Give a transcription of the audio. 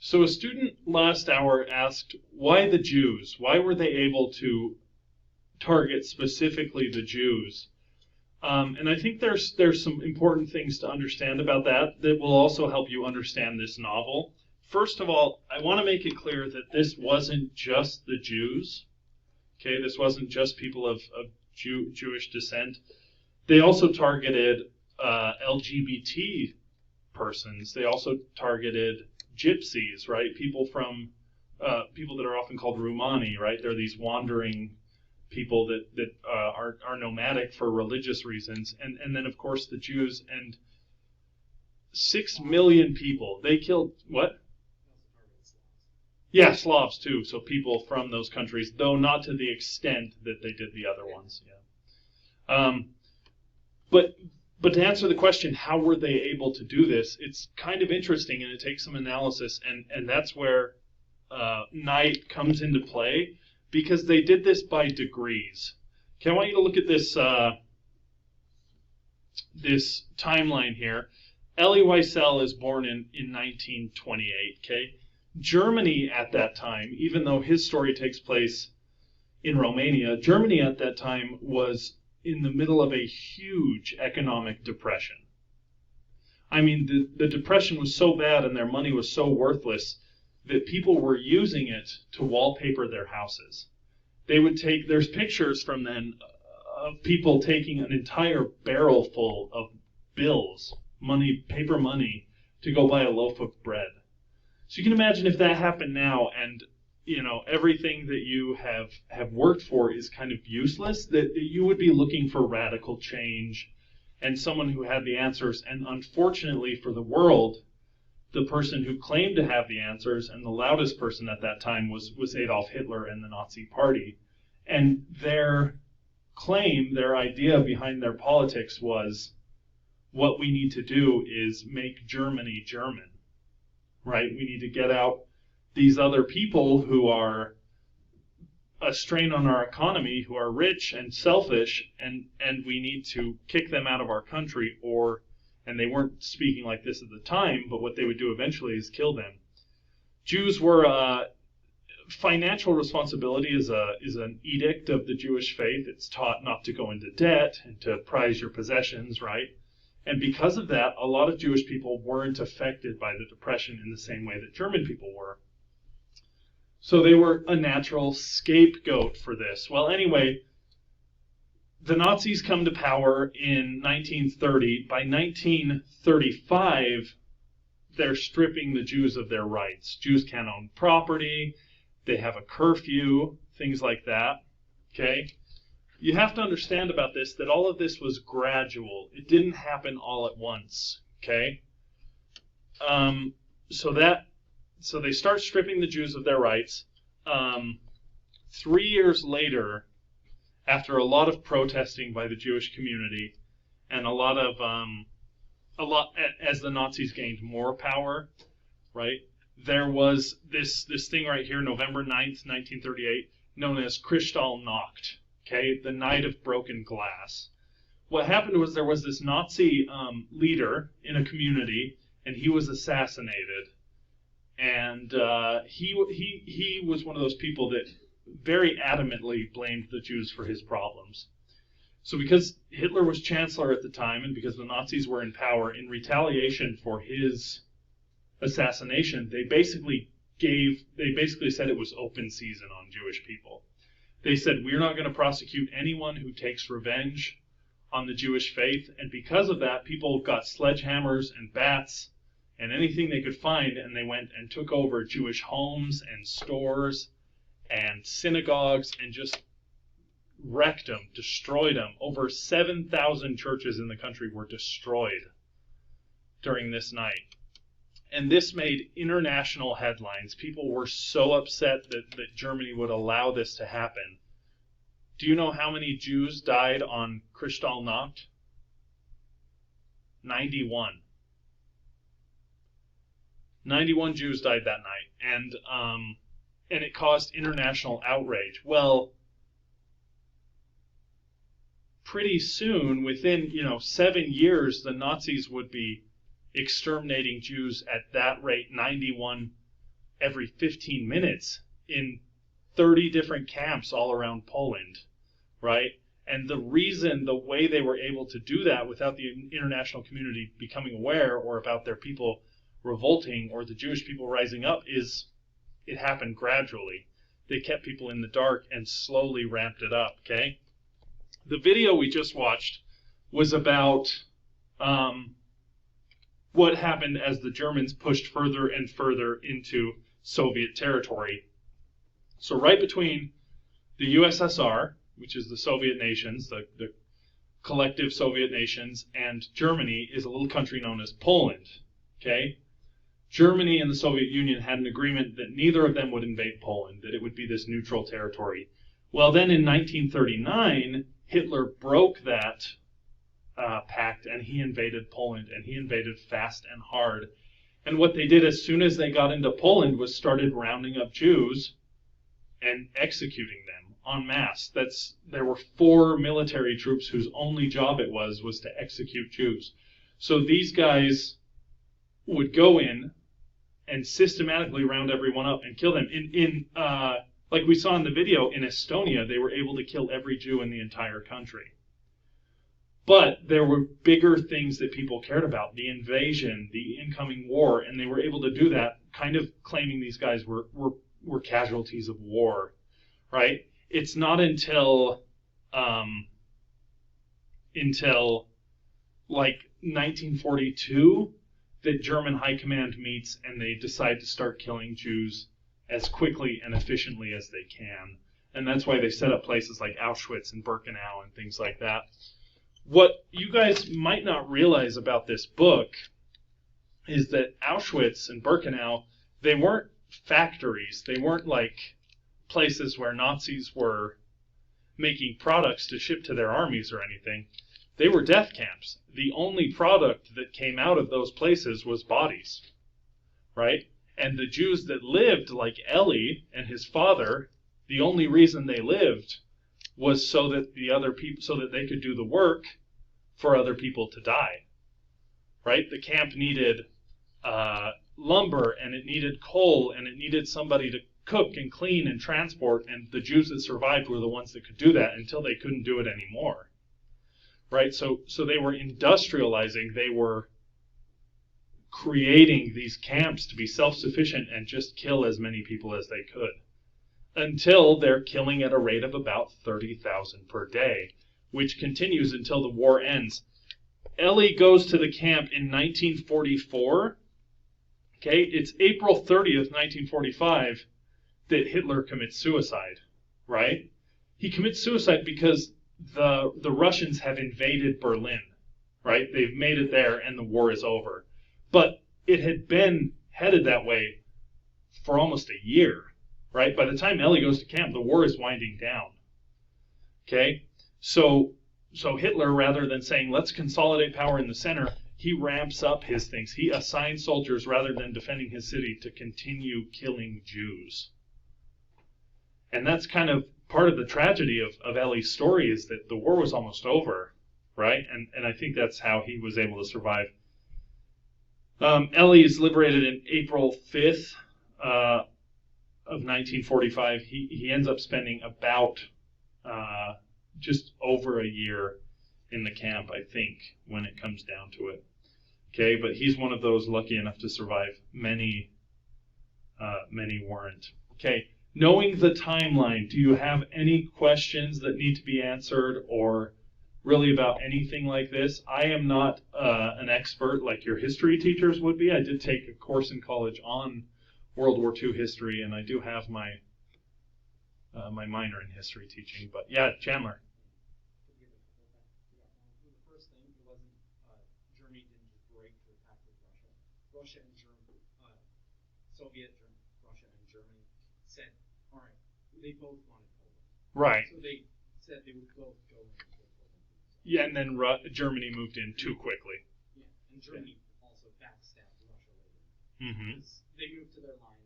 So a student last hour asked, why the Jews? Why were they able to target specifically the Jews? And I think there's some important things to understand about that that will also help you understand this novel. First of all, I want to make it clear that this wasn't just the Jews. Okay, this wasn't just people of Jewish descent. They also targeted LGBT persons. They also targeted gypsies, right? People that are often called Rumani, right? They're these wandering people that are nomadic for religious reasons, and then of course the Jews, and 6 million people. They killed what? Yeah, Slavs too. So people from those countries, though not to the extent that they did the other ones. Yeah. But to answer the question, how were they able to do this? It's kind of interesting, and it takes some analysis, and that's where Knight comes into play, because they did this by degrees. Okay, I want you to look at this this timeline here. Elie Wiesel is born in 1928. Okay, Germany at that time, even though his story takes place in Romania, Germany at that time was in the middle of a huge economic depression. I mean, the depression was so bad and their money was so worthless that people were using it to wallpaper their houses. They would take, there's pictures from then of people taking an entire barrel full of bills, money, paper money, to go buy a loaf of bread. So you can imagine if that happened now, and everything that you have worked for is kind of useless, that you would be looking for radical change and someone who had the answers. And unfortunately for the world, the person who claimed to have the answers, and the loudest person at that time, was Adolf Hitler and the Nazi Party. And their claim, their idea behind their politics was, what we need to do is make Germany German, right? We need to get out these other people who are a strain on our economy, who are rich and selfish, and we need to kick them out of our country, and they weren't speaking like this at the time, but what they would do eventually is kill them. Jews were, financial responsibility is an edict of the Jewish faith. It's taught not to go into debt and to prize your possessions, right? And because of that, a lot of Jewish people weren't affected by the Depression in the same way that German people were. So they were a natural scapegoat for this. Well, anyway, the Nazis come to power in 1930. By 1935, they're stripping the Jews of their rights. Jews can't own property. They have a curfew, things like that. Okay? You have to understand about this that all of this was gradual. It didn't happen all at once. Okay? So they start stripping the Jews of their rights. 3 years later, after a lot of protesting by the Jewish community, and as the Nazis gained more power, right? There was this thing right here, November 9th, 1938, known as Kristallnacht, okay, the night of broken glass. What happened was there was this Nazi leader in a community, and he was assassinated. And he was one of those people that very adamantly blamed the Jews for his problems. So because Hitler was chancellor at the time, and because the Nazis were in power, in retaliation for his assassination, they basically said it was open season on Jewish people. They said, we're not going to prosecute anyone who takes revenge on the Jewish faith. And because of that, people got sledgehammers and bats and anything they could find, and they went and took over Jewish homes and stores and synagogues and just wrecked them, destroyed them. Over 7,000 churches in the country were destroyed during this night. And this made international headlines. People were so upset that Germany would allow this to happen. Do you know how many Jews died on Kristallnacht? 91. 91 Jews died that night, and it caused international outrage. Well, pretty soon, within 7 years, the Nazis would be exterminating Jews at that rate, 91 every 15 minutes in 30 different camps all around Poland, right? And the way they were able to do that without the international community becoming aware, or about their people revolting, or the Jewish people rising up, is it happened gradually. They kept people in the dark and slowly ramped it up, okay? The video we just watched was about what happened as the Germans pushed further and further into Soviet territory. So right between the USSR, which is the Soviet nations, the collective Soviet nations, and Germany is a little country known as Poland, okay? Germany and the Soviet Union had an agreement that neither of them would invade Poland, that it would be this neutral territory. Well, then in 1939, Hitler broke that pact, and he invaded Poland, and he invaded fast and hard. And what they did as soon as they got into Poland was started rounding up Jews and executing them en masse. There were 4 military troops whose only job it was to execute Jews. So these guys would go in and systematically round everyone up and kill them. Like we saw in the video, in Estonia, they were able to kill every Jew in the entire country. But there were bigger things that people cared about: the invasion, the incoming war, and they were able to do that, kind of claiming these guys were casualties of war, right? It's not until like 1942 that German high command meets and they decide to start killing Jews as quickly and efficiently as they can. And that's why they set up places like Auschwitz and Birkenau and things like that. What you guys might not realize about this book is that Auschwitz and Birkenau, they weren't factories. They weren't like places where Nazis were making products to ship to their armies or anything. They were death camps. The only product that came out of those places was bodies, right? And the Jews that lived, like Eli and his father, the only reason they lived was so that they could do the work for other people to die, right? The camp needed lumber, and it needed coal, and it needed somebody to cook and clean and transport, and the Jews that survived were the ones that could do that until they couldn't do it anymore, right? So they were industrializing, they were creating these camps to be self-sufficient and just kill as many people as they could, until they're killing at a rate of about 30,000 per day, which continues until the war ends. Eli goes to the camp in 1944. Okay, it's April 30th, 1945, that Hitler commits suicide, right? He commits suicide because the Russians have invaded Berlin, right? They've made it there and the war is over. But it had been headed that way for almost a year, right? By the time Eli goes to camp, the war is winding down. Okay? So Hitler, rather than saying, let's consolidate power in the center, he ramps up his things. He assigns soldiers, rather than defending his city, to continue killing Jews. And that's kind of part of the tragedy of Eli's story, is that the war was almost over, right? And I think that's how he was able to survive. Eli is liberated in April 5th of 1945. He ends up spending about just over a year in the camp, I think, when it comes down to it. Okay, but he's one of those lucky enough to survive. Many weren't. Okay, knowing the timeline, do you have any questions that need to be answered, or really about anything like this? I am not an expert like your history teachers would be. I did take a course in college on World War II history, and I do have my my minor in history teaching. But yeah, Chandler. The first thing, it wasn't Germany didn't just break to attack with Russia. Russia and Germany, Russia and Germany said, all right, they both wanted Poland. Right. So they said they would both go in and get Poland. Yeah, and then Germany moved in too quickly. Yeah, and Germany also backstabbed Russia later. Mm-hmm. They moved to their line.